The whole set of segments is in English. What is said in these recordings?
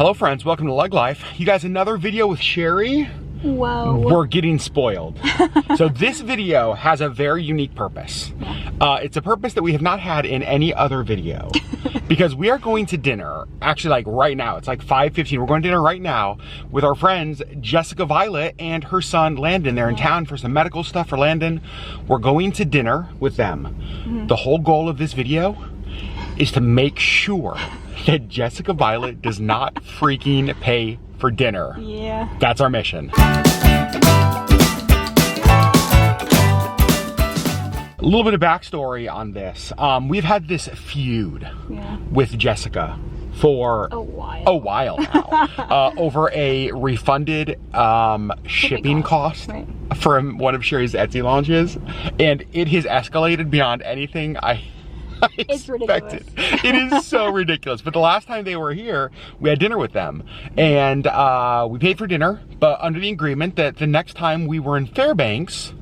Hello friends, welcome to LeggLife. You guys, another video with Sherri. Whoa. We're getting spoiled. So this video has a very unique purpose. It's a purpose that we have not had in any other video. Because we are going to dinner, actually like right now, it's like 5:15. We're going to dinner right now with our friends Jessica Violett and her son Landon. They're in town for some medical stuff for Landon. We're going to dinner with them. The whole goal of this video is to make sure that Jessica Violett does not freaking pay for dinner. Yeah. That's our mission. A little bit of backstory on this. We've had this feud with Jessica for a while now over a refunded shipping cost from one of Sherri's Etsy launches, and it has escalated beyond anything I expected. It is so ridiculous. But the last time they were here, we had dinner with them, and we paid for dinner, but under the agreement that the next time we were in Fairbanks,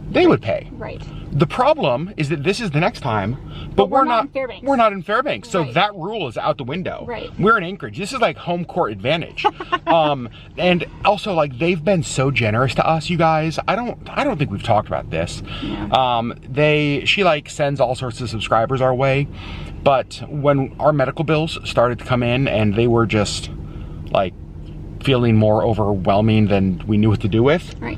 they would pay. Right. The problem is that this is the next time, but we're not in Fairbanks. We're not in Fairbanks, so that rule is out the window. Right. We're in Anchorage. This is like home court advantage. And also, like, they've been so generous to us, you guys. I don't think we've talked about this. Yeah. She like sends all sorts of subscribers our way, but when our medical bills started to come in and they were just like feeling more overwhelming than we knew what to do with. Right.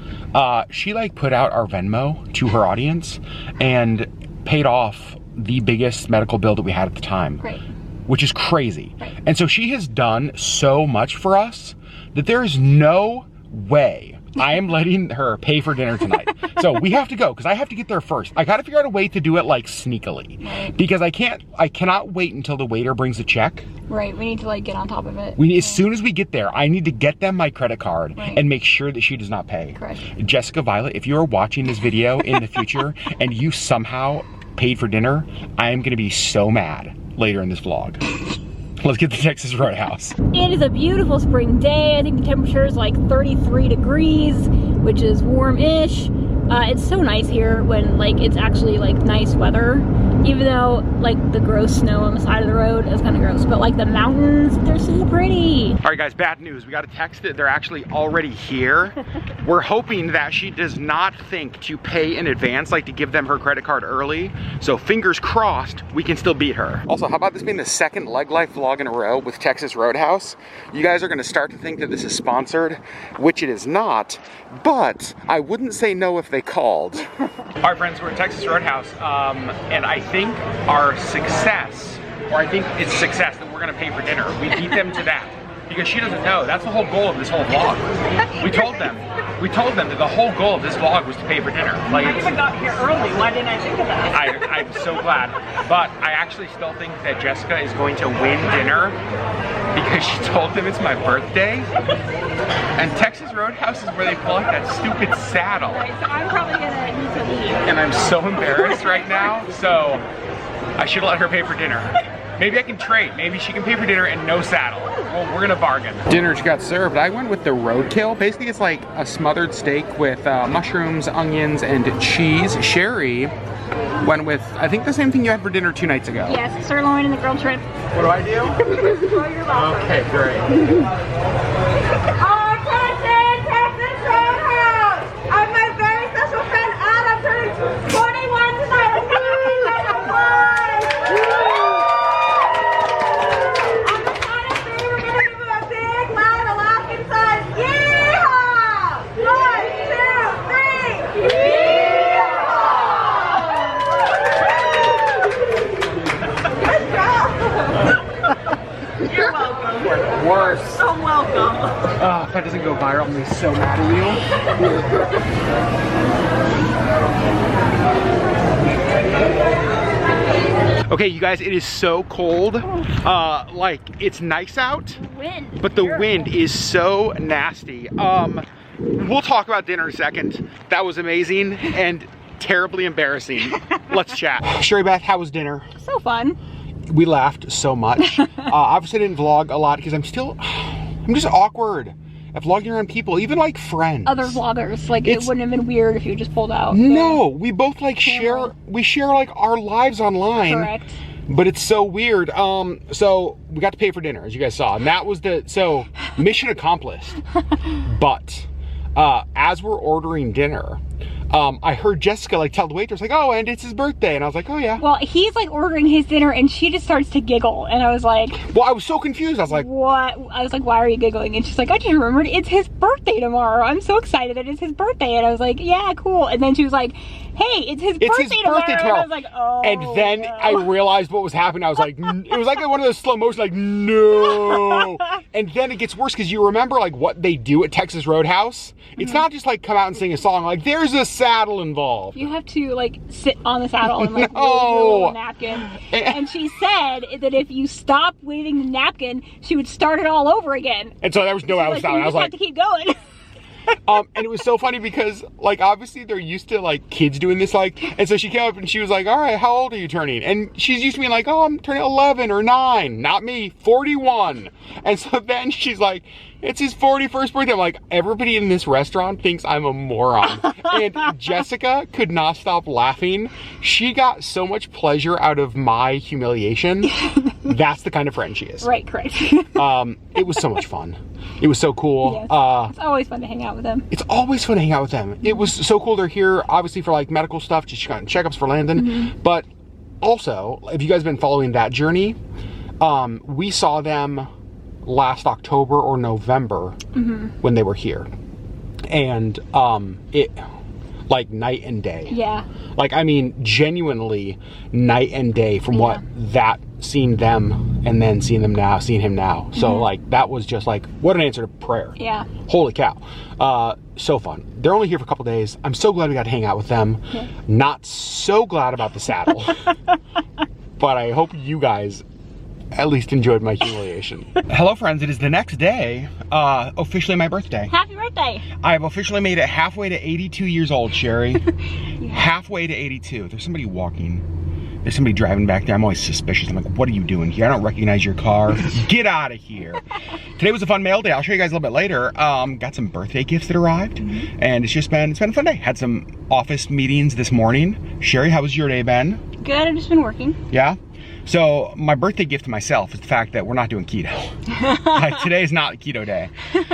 She like put out our Venmo to her audience and paid off the biggest medical bill that we had at the time. Right. Which is crazy. Right. And so she has done so much for us that there is no way I am letting her pay for dinner tonight. So we have to go, because I have to get there first. I gotta figure out a way to do it like sneakily. Right. Because I cannot wait until the waiter brings the check. Right, we need to like get on top of it. As soon as we get there, I need to get them my credit card and make sure that she does not pay. Correct. Jessica Violett, if you are watching this video in the future and you somehow paid for dinner, I am gonna be so mad later in this vlog. Let's get to Texas Roadhouse. It is a beautiful spring day. I think the temperature is like 33 degrees, which is warm-ish. It's so nice here when like it's actually like nice weather, even though like the gross snow on the side of the road is kind of gross, but like the mountains, they're so pretty. All right guys, bad news. We got a text that they're actually already here. We're hoping that she does not think to pay in advance, like to give them her credit card early. So fingers crossed, we can still beat her. Also, how about this being the second LeggLife vlog in a row with Texas Roadhouse? You guys are gonna start to think that this is sponsored, which it is not, but I wouldn't say no if they called. All right friends, we're at Texas Roadhouse, and I think our success, or I think it's success that we're gonna pay for dinner. We beat them to that. Because she doesn't know. That's the whole goal of this whole vlog. We told them that the whole goal of this vlog was to pay for dinner. Like, I even got here early. Why didn't I think of that? I'm so glad. But I actually still think that Jessica is going to win dinner because she told them it's my birthday. And Texas Roadhouse is where they pull out that stupid saddle. Right, so I'm probably gonna need to leave. And I'm so embarrassed right now. So I should let her pay for dinner. Maybe I can trade. Maybe she can pay for dinner and no saddle. Well, we're gonna bargain. Dinner got served. I went with the roadkill. Basically, it's like a smothered steak with mushrooms, onions, and cheese. Sherri went with, I think, the same thing you had for dinner 2 nights ago. Yes, sirloin and the grilled shrimp. What do I do? Oh, you're welcome. Okay, great. Texas Roadhouse! I'm my very special friend Adam, turning 21 tonight. Worse. So welcome. Oh, if that doesn't go viral, I'm gonna be so mad at you. Okay, you guys, it is so cold. Like, it's nice out, but the wind is so nasty. We'll talk about dinner in a second. That was amazing and terribly embarrassing. Let's chat. Sherri Beth, how was dinner? So fun. We laughed so much. Obviously I didn't vlog a lot because I'm just awkward at vlogging around people, even like friends. Other vloggers, like it wouldn't have been weird if you just pulled out. No, we both like share like our lives online. Correct. But it's so weird. So we got to pay for dinner, as you guys saw, and that was so mission accomplished. But as we're ordering dinner, I heard Jessica like tell the waitress like, oh, and it's his birthday. And I was like, oh yeah. Well, he's like ordering his dinner and she just starts to giggle. And I was like, well, I was so confused. I was like, what? I was like, why are you giggling? And she's like, I just remembered it's his birthday tomorrow. I'm so excited that it's his birthday. And I was like, yeah, cool. And then she was like, hey, it's his birthday tomorrow. And I was like, oh. And then no. I realized what was happening. I was like, it was like one of those slow motion, like, no. And then it gets worse because you remember like what they do at Texas Roadhouse. It's not just like come out and sing a song. Like there's a saddle involved. You have to like sit on the saddle and like roll a napkin. And she said that if you stop waving the napkin, she would start it all over again. And so there was no way I was stopping. I was like, have to keep going. And it was so funny because like obviously they're used to like kids doing this, like, and so she came up and she was like, all right, how old are you turning? And she's used to being like, oh, I'm turning 11 or 9. Not me, 41. And so then she's like, it's his 41st birthday. I'm like, everybody in this restaurant thinks I'm a moron. And Jessica could not stop laughing. She got so much pleasure out of my humiliation. That's the kind of friend she is. Right, correct. It was so much fun. It was so cool. Yes. It's always fun to hang out with them. It's always fun to hang out with them. It was so cool. They're here, obviously, for like medical stuff, just checkups for Landon. But also, if you guys have been following that journey, we saw them last October or November when they were here. And it, like night and day. Yeah. Like, I mean, genuinely night and day from what that, seeing them and then seeing him now. So like, that was just like, what an answer to prayer. Yeah. Holy cow. So fun. They're only here for a couple days. I'm so glad we got to hang out with them. Yeah. Not so glad about the saddle. But I hope you guys at least enjoyed my humiliation. Hello friends, it is the next day, officially my birthday. Happy birthday. I have officially made it halfway to 82 years old, Sherri. Halfway to 82. There's somebody walking. There's somebody driving back there. I'm always suspicious. I'm like, what are you doing here? I don't recognize your car. Get out of here. Today was a fun mail day. I'll show you guys a little bit later. Got some birthday gifts that arrived, and it's been a fun day. Had some office meetings this morning. Sherri, how was your day been? Good, I've just been working. Yeah? So my birthday gift to myself is the fact that we're not doing keto. Like, today is not keto day.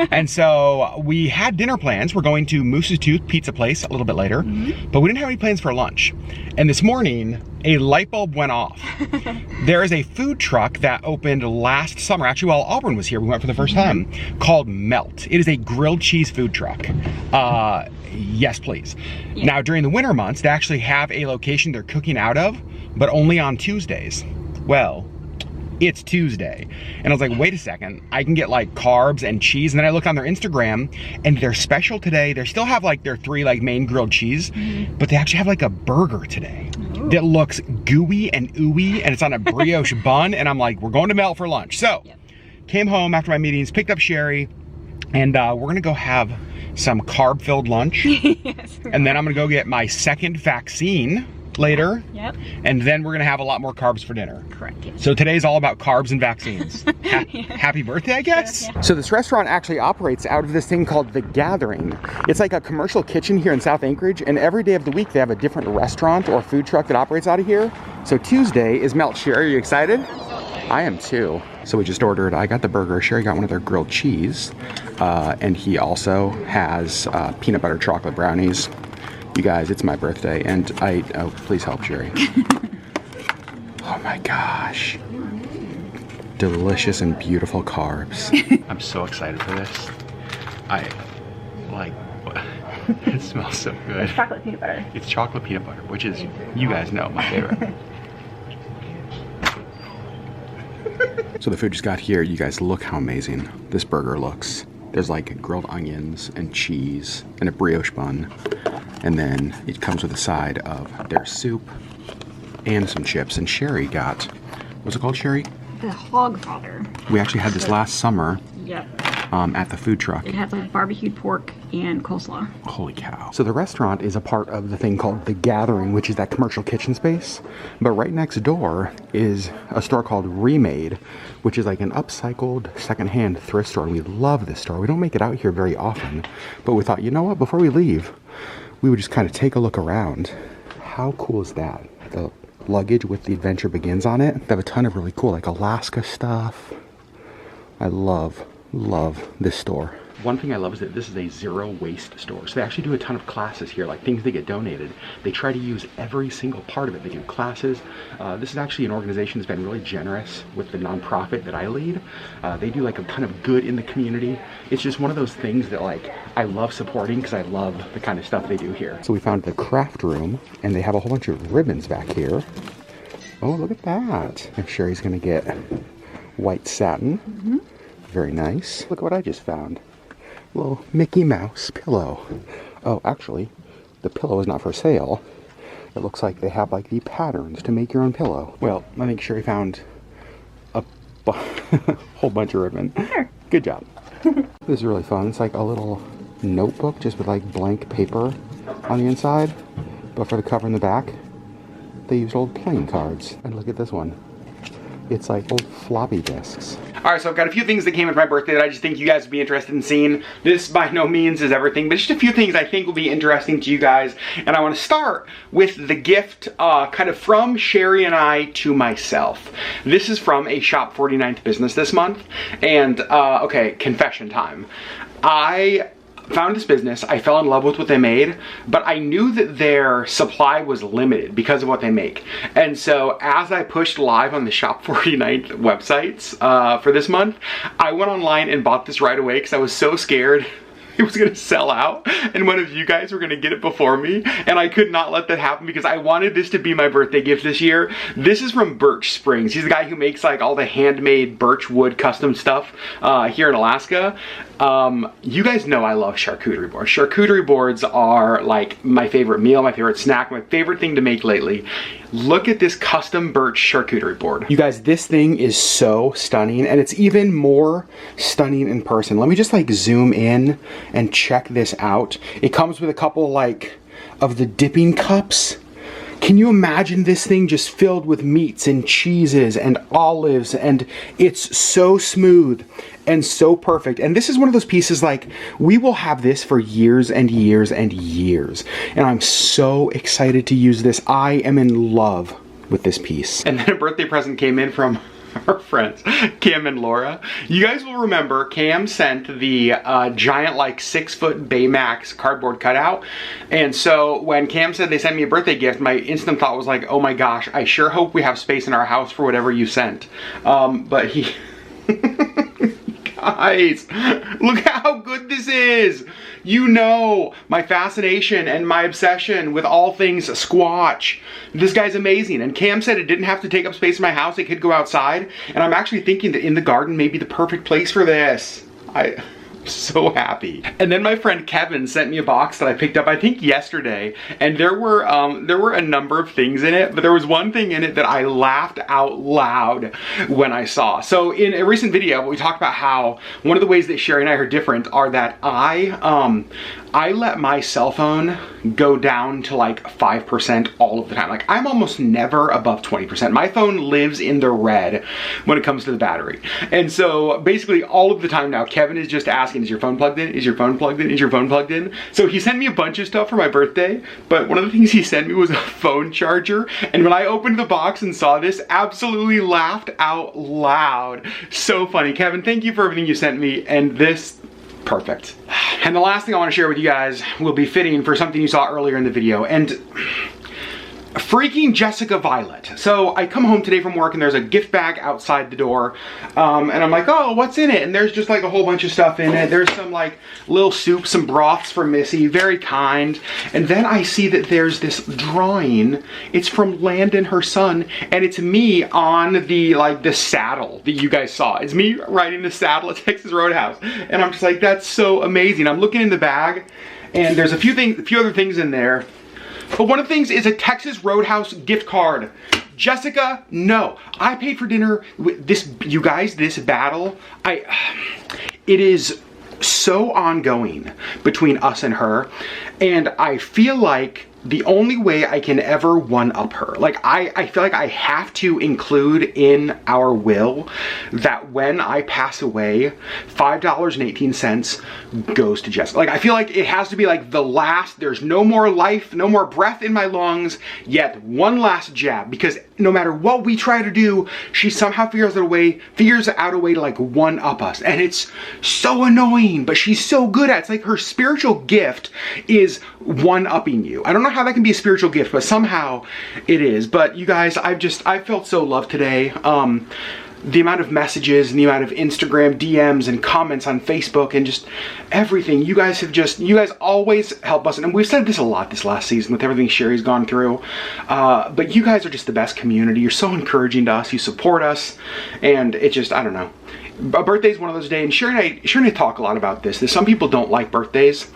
And so we had dinner plans. We're going to Moose's Tooth Pizza Place a little bit later, but we didn't have any plans for lunch. And this morning, a light bulb went off. There is a food truck that opened last summer, actually while Auburn was here, we went for the first time, called Melt. It is a grilled cheese food truck. Yes, please. Yeah. Now, during the winter months, they actually have a location they're cooking out of, but only on Tuesdays. Well, it's Tuesday. And I was like, wait a second, I can get like carbs and cheese. And then I looked on their Instagram and they're special today. They still have like their 3 like main grilled cheese, but they actually have like a burger today that looks gooey and ooey, and it's on a brioche bun. And I'm like, we're going to Melt for lunch. So came home after my meetings, picked up Sherri, and we're gonna go have some carb-filled lunch. Yes, and then I'm gonna go get my second vaccine later. Yep. And then we're gonna have a lot more carbs for dinner. Correct. Yes. So today's all about carbs and vaccines. Happy birthday, I guess. Yeah. So this restaurant actually operates out of this thing called The Gathering. It's like a commercial kitchen here in South Anchorage, and every day of the week they have a different restaurant or food truck that operates out of here. So Tuesday is Melt. Sherri, are you excited? I am too. So we just ordered, I got the burger, Sherri got one of their grilled cheese, and he also has peanut butter chocolate brownies. You guys, it's my birthday, and oh, please help Sherri. Oh my gosh. Delicious and beautiful carbs. I'm so excited for this. It smells so good. It's chocolate peanut butter. It's chocolate peanut butter, which is, you guys know, my favorite. So the food just got here. You guys, look how amazing this burger looks. There's like grilled onions and cheese and a brioche bun. And then it comes with a side of their soup and some chips. And Sherri got, what's it called, Sherri? The hog father. We actually had this last summer. Yep. At the food truck. It had like barbecued pork and coleslaw. Holy cow. So the restaurant is a part of the thing called The Gathering, which is that commercial kitchen space. But right next door is a store called Remade, which is like an upcycled secondhand thrift store. We love this store. We don't make it out here very often, but we thought, you know what, before we leave, we would just kind of take a look around. How cool is that? The luggage with the Adventure Begins on it. They have a ton of really cool like Alaska stuff. I love this store. One thing I love is that this is a zero waste store. So they actually do a ton of classes here, like things that get donated. They try to use every single part of it. They do classes. This is actually an organization that's been really generous with the nonprofit that I lead. They do like a ton of good in the community. It's just one of those things that like I love supporting because I love the kind of stuff they do here. So we found the craft room and they have a whole bunch of ribbons back here. Oh, look at that. And Sherri's gonna get white satin. Very nice. Look what I just found. Little Mickey Mouse pillow. Oh, actually, the pillow is not for sale. It looks like they have like the patterns to make your own pillow. Well, I think Sherri found a whole bunch of ribbon. Sure. Good job. This is really fun. It's like a little notebook just with like blank paper on the inside. But for the cover and the back, they used old playing cards. And look at this one. It's like old floppy disks. All right, so I've got a few things that came with my birthday that I just think you guys would be interested in seeing. This by no means is everything, but just a few things I think will be interesting to you guys. And I want to start with the gift kind of from Sherri and I to myself. This is from a Shop 49th business this month. And okay, confession time. I found this business, I fell in love with what they made, but I knew that their supply was limited because of what they make. And so as I pushed live on the Shop 49th websites for this month, I went online and bought this right away because I was so scared it was gonna sell out and one of you guys were gonna get it before me, and I could not let that happen because I wanted this to be my birthday gift this year. This is from Birch Springs. He's the guy who makes like all the handmade birch wood custom stuff here in Alaska. You guys know I love charcuterie boards. Charcuterie boards are like my favorite meal, my favorite snack, my favorite thing to make lately. Look at this custom birch charcuterie board. You guys, this thing is so stunning, and it's even more stunning in person. Let me just like zoom in and check this out. It comes with a couple like of the dipping cups. Can you imagine this thing just filled with meats and cheeses and olives, and it's so smooth and so perfect. And this is one of those pieces like we will have this for years and years and years. And I'm so excited to use this. I am in love with this piece. And then a birthday present came in from our friends, Cam and Laura. You guys will remember Cam sent the giant like 6-foot Baymax cardboard cutout. And so when Cam said they sent me a birthday gift, my instant thought was like, oh my gosh, I sure hope we have space in our house for whatever you sent. But he... Guys, look how good this is. You know my fascination and my obsession with all things Squatch. This guy's amazing. And Cam said it didn't have to take up space in my house. It could go outside. And I'm actually thinking that in the garden may be the perfect place for this. I'm so happy. And then my friend Kevin sent me a box that I picked up I think yesterday, and there were a number of things in it, but there was one thing in it that I laughed out loud when I saw. So in a recent video we talked about how one of the ways that Sherri and I are different are that I let my cell phone go down to like 5% all of the time. Like I'm almost never above 20%. My phone lives in the red when it comes to the battery. And so basically all of the time now, Kevin is just asking, is your phone plugged in? Is your phone plugged in? Is your phone plugged in? So he sent me a bunch of stuff for my birthday, but one of the things he sent me was a phone charger. And when I opened the box and saw this, absolutely laughed out loud. So funny. Kevin, thank you for everything you sent me, and this, perfect. And the last thing I want to share with you guys will be fitting for something you saw earlier in the video, and freaking Jessica Violett. So I come home today from work and there's a gift bag outside the door, and I'm like, oh, what's in it? And there's just like a whole bunch of stuff in it. There's some like little soup, some broths for Missy, very kind. And then I see that there's this drawing. It's from Landon, her son, and it's me on the like the saddle that you guys saw. It's me riding the saddle at Texas Roadhouse, and I'm just like, that's so amazing. I'm looking in the bag, and there's a few other things in there. But one of the things is a Texas Roadhouse gift card. Jessica, no. I paid for dinner with this, you guys, this battle. It is so ongoing between us and her. And I feel like the only way I can ever one-up her, like I feel like I have to include in our will that when I pass away, $5.18 goes to Jessica. Like I feel like it has to be like the last, there's no more life, no more breath in my lungs, yet one last jab, because no matter what we try to do, she somehow figures out a way to like one-up us. And it's so annoying, but she's so good at it. It's like her spiritual gift is one-upping you. I don't know how that can be a spiritual gift, but somehow it is. But you guys, I felt so loved today. The amount of messages and the amount of Instagram DMs and comments on Facebook and just everything. You guys always help us. And we've said this a lot this last season with everything Sherri's gone through. But you guys are just the best community. You're so encouraging to us. You support us. And it just, I don't know. A birthday is one of those days, and Sherri and I talk a lot about this. Some people don't like birthdays.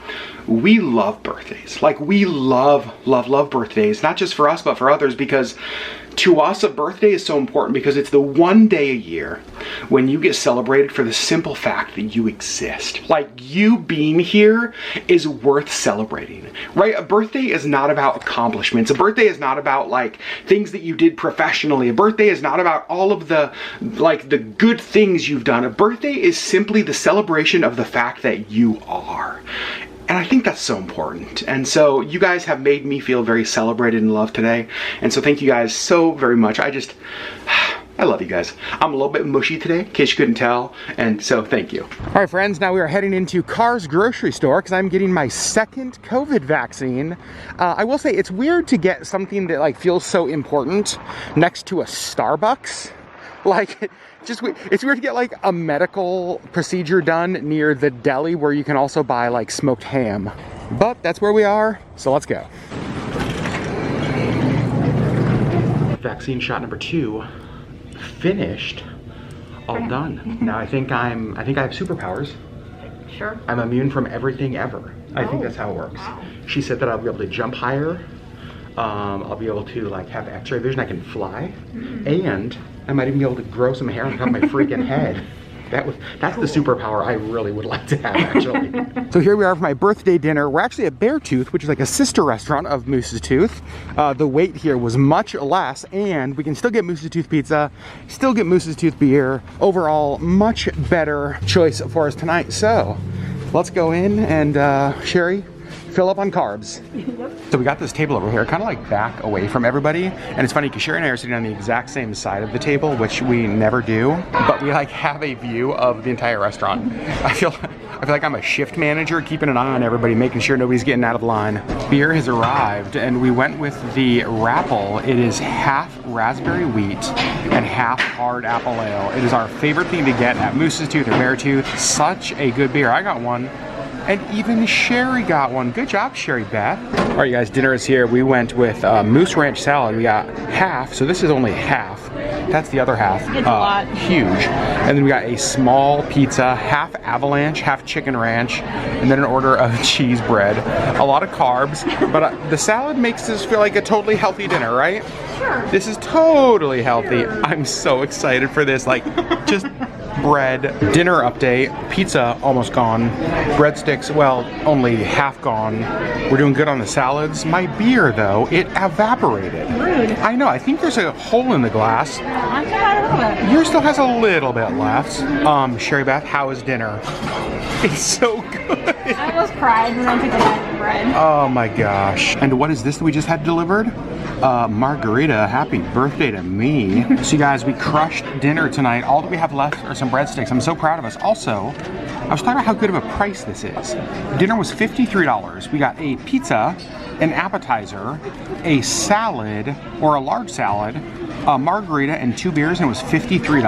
We love birthdays. Like, we love birthdays, not just for us, but for others, because to us, a birthday is so important because it's the one day a year when you get celebrated for the simple fact that you exist. Like, you being here is worth celebrating, right? A birthday is not about accomplishments. A birthday is not about like things that you did professionally. A birthday is not about all of the good things you've done. A birthday is simply the celebration of the fact that you are. And I think that's so important. And so you guys have made me feel very celebrated and loved today. And so thank you guys so very much. I love you guys. I'm a little bit mushy today, in case you couldn't tell. And so thank you. All right, friends, now we are heading into Carr's grocery store because I'm getting my second COVID vaccine. I will say it's weird to get something that like feels so important next to a Starbucks. Like, it's weird to get like a medical procedure done near the deli where you can also buy like smoked ham. But that's where we are, so let's go. Vaccine shot number 2 finished, all done. Now I think I have superpowers. Sure. I'm immune from everything ever. I think that's how it works. Wow. She said that I'll be able to jump higher. I'll be able to like have x-ray vision. I can fly, and I might even be able to grow some hair on top of my freaking head. That's the superpower I really would like to have, actually. So here we are for my birthday dinner. We're actually at Beartooth, which is like a sister restaurant of Moose's Tooth. The wait here was much less, and we can still get Moose's Tooth pizza, still get Moose's Tooth beer. Overall, much better choice for us tonight. So let's go in and Sherri, fill up on carbs. Yep. So we got this table over here, kind of like back away from everybody. And it's funny because Sherri and I are sitting on the exact same side of the table, which we never do. But we like have a view of the entire restaurant. I feel like I'm a shift manager, keeping an eye on everybody, making sure nobody's getting out of line. Beer has arrived, and we went with the Rapple. It is half raspberry wheat and half hard apple ale. It is our favorite thing to get at Moose's Tooth or Beartooth. Such a good beer. I got one. And even Sherri got one. Good job, Sherri Beth. All right, you guys, dinner is here. We went with Moose Ranch salad. We got half, so this is only half. That's the other half. It's a lot. Huge. And then we got a small pizza, half avalanche, half chicken ranch, and then an order of cheese bread. A lot of carbs, but the salad makes this feel like a totally healthy dinner, right? Sure. This is totally healthy. Sure. I'm so excited for this. Like, just bread. Dinner update. Pizza almost gone. Breadsticks, well, only half gone. We're doing good on the salads. My beer, though, it evaporated. Rude. I know. I think there's a hole in the glass. I got a little bit. Yours still has a little bit left. Sherri Beth, how is dinner? It's so good. I almost cried when I took a bite of the bread. Oh my gosh. And what is this that we just had delivered? Margarita, happy birthday to me. So you guys, we crushed dinner tonight. All that we have left are some breadsticks. I'm so proud of us. Also, I was talking about how good of a price this is. Dinner was $53. We got a pizza, an appetizer, a salad, or a large salad, a margarita, and 2 beers, and it was $53.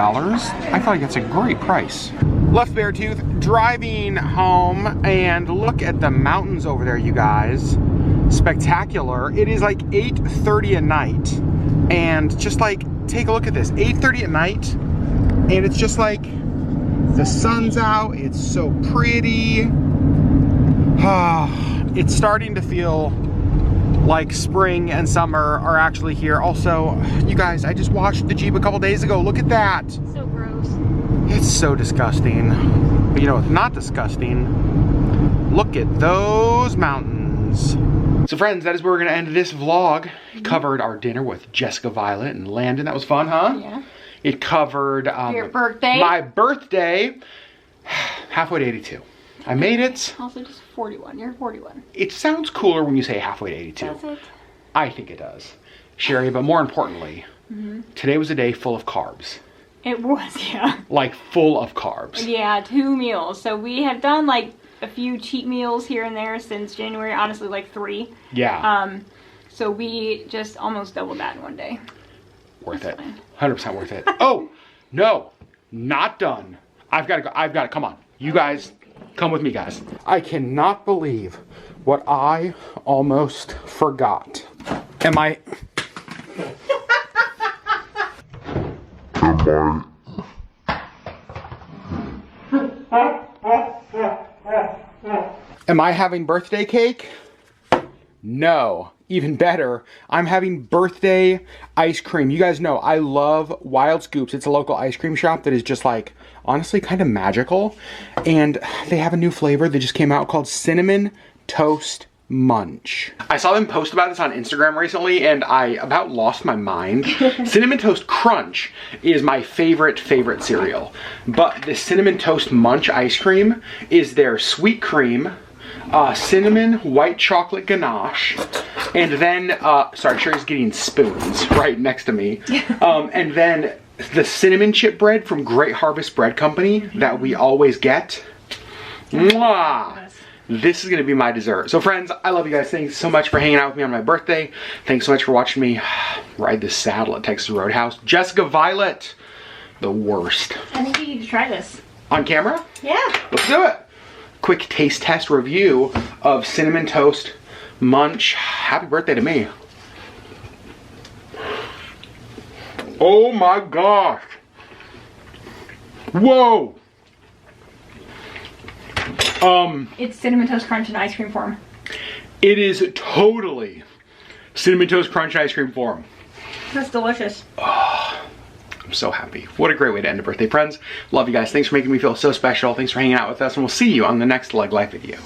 I feel like that's a great price. Left Beartooth, driving home, and look at the mountains over there, you guys. Spectacular. It is like 8:30 at night, and just like, take a look at this, 8:30 at night, and it's just like, the sun's out, it's so pretty. It's starting to feel like spring and summer are actually here. Also, you guys, I just washed the Jeep a couple days ago. Look at that. So gross. It's so disgusting. But you know, it's not disgusting. Look at those mountains. So friends, that is where we're gonna end this vlog. Covered our dinner with Jessica, Violett, and Landon. That was fun, huh? Yeah. It covered your birthday. My birthday. Halfway to 82. I made it. Also just 41. You're 41. It sounds cooler when you say halfway to 82. Does it? I think it does. Sherri, but more importantly, today was a day full of carbs. It was, yeah. Like full of carbs. Yeah, 2 meals. So we have done like a few cheat meals here and there since January. Honestly, like 3. Yeah. So we just almost doubled that in one day. Worth it. 100% worth it. Oh, no, not done. I've got to go. I've got to, come on. You guys, come with me, guys. I cannot believe what I almost forgot. Am I... Am I having birthday cake? No. Even better, I'm having birthday ice cream. You guys know I love Wild Scoops. It's a local ice cream shop that is just like, honestly, kind of magical. And they have a new flavor that just came out called Cinnamon Toast Munch. I saw them post about this on Instagram recently and I about lost my mind. Cinnamon Toast Crunch is my favorite cereal. But the Cinnamon Toast Munch ice cream is their sweet cream, cinnamon white chocolate ganache, and then, sorry, Sherri's getting spoons right next to me. And then the cinnamon chip bread from Great Harvest Bread Company that we always get. Mwah! This is gonna be my dessert. So friends, I love you guys. Thanks so much for hanging out with me on my birthday. Thanks so much for watching me ride this saddle at Texas Roadhouse. Jessica, Violett, the worst. I think you need to try this. On camera? Yeah. Let's do it. Quick taste test review of Cinnamon Toast Munch. Happy birthday to me. Oh my gosh. Whoa. It's Cinnamon Toast Crunch in ice cream form. It is totally Cinnamon Toast Crunch ice cream form. That's delicious. Oh, I'm so happy. What a great way to end a birthday, friends. Love you guys. Thanks for making me feel so special. Thanks for hanging out with us, and we'll see you on the next LeggLife video.